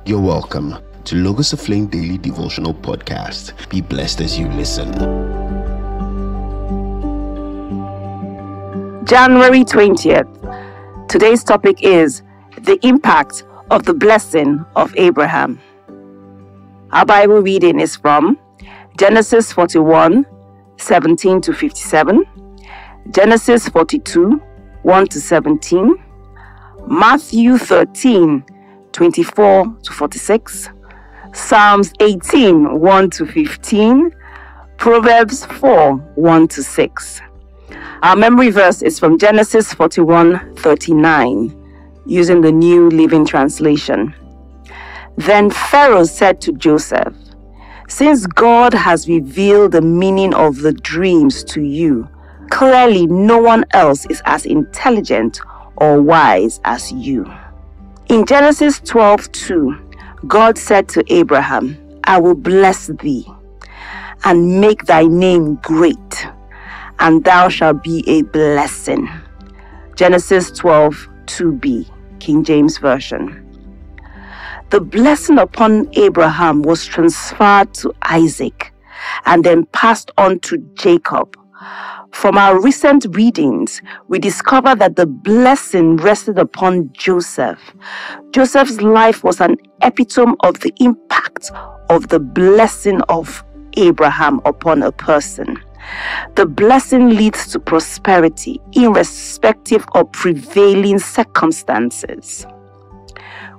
You're welcome to Logos Aflame Daily Devotional Podcast. Be blessed as you listen. January 20th. Today's topic is the impact of the blessing of Abraham. Our Bible reading is from Genesis 41, 17 to 57, Genesis 42, 1 to 17, Matthew 13, 24 to 46, Psalms 18, 1 to 15, Proverbs 4, 1 to 6. Our memory verse is from Genesis 41, 39, using the New Living Translation. Then Pharaoh said to Joseph, "Since God has revealed the meaning of the dreams to you, clearly no one else is as intelligent or wise as you." In Genesis 12:2, God said to Abraham, "I will bless thee and make thy name great, and thou shalt be a blessing." Genesis 12:2b, King James Version. The blessing upon Abraham was transferred to Isaac and then passed on to Jacob. From our recent readings, we discover that the blessing rested upon Joseph. Joseph's life was an epitome of the impact of the blessing of Abraham upon a person. The blessing leads to prosperity, irrespective of prevailing circumstances.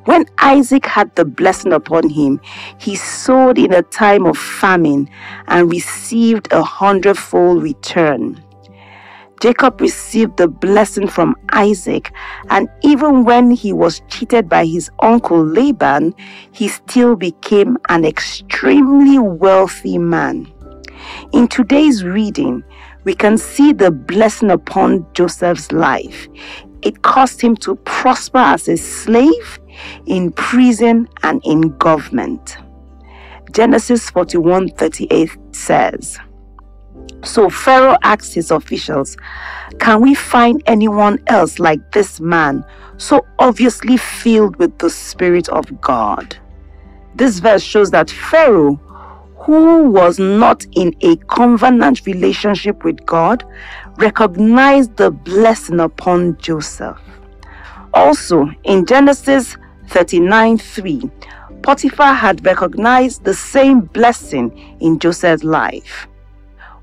When Isaac had the blessing upon him, he sowed in a time of famine and received 100-fold return. Jacob received the blessing from Isaac, and even when he was cheated by his uncle Laban, he still became an extremely wealthy man. In today's reading, we can see the blessing upon Joseph's life. It caused him to prosper as a slave, in prison, and in government. Genesis 41:38 says, "So Pharaoh asked his officials, 'Can we find anyone else like this man, so obviously filled with the Spirit of God?'" This verse shows that Pharaoh, who was not in a covenant relationship with God, recognized the blessing upon Joseph. Also, in Genesis 39:3, Potiphar had recognized the same blessing in Joseph's life.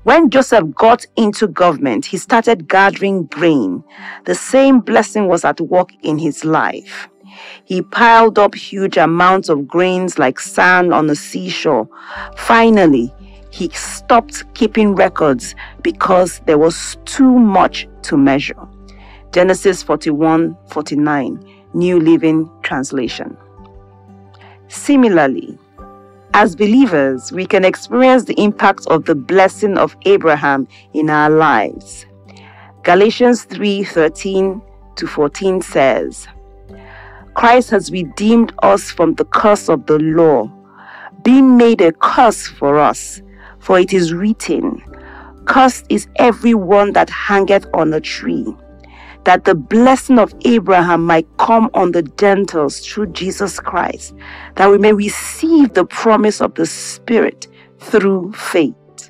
When Joseph got into government, he started gathering grain. The same blessing was at work in his life. He piled up huge amounts of grains like sand on the seashore. Finally, he stopped keeping records because there was too much to measure. Genesis 41:49, New Living Translation. Similarly, as believers, we can experience the impact of the blessing of Abraham in our lives. Galatians 3:13 to 14 says, "Christ has redeemed us from the curse of the law, being made a curse for us, for it is written, 'Cursed is every one that hangeth on a tree,' that the blessing of Abraham might come on the Gentiles through Jesus Christ, that we may receive the promise of the Spirit through faith."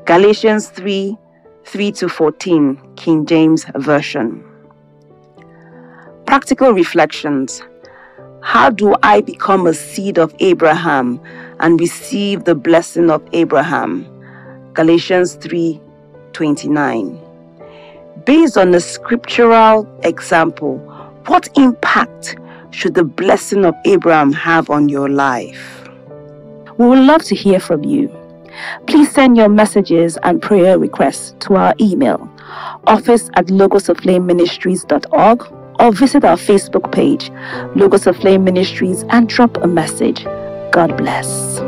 Galatians 3:3 to 14, King James Version. Practical reflections. How do I become a seed of Abraham and receive the blessing of Abraham? Galatians 3:29. Based on a scriptural example, what impact should the blessing of Abraham have on your life? We would love to hear from you. Please send your messages and prayer requests to our email, office@logosoflameministries.org, or visit our Facebook page, Logos of Flame Ministries, and drop a message. God bless.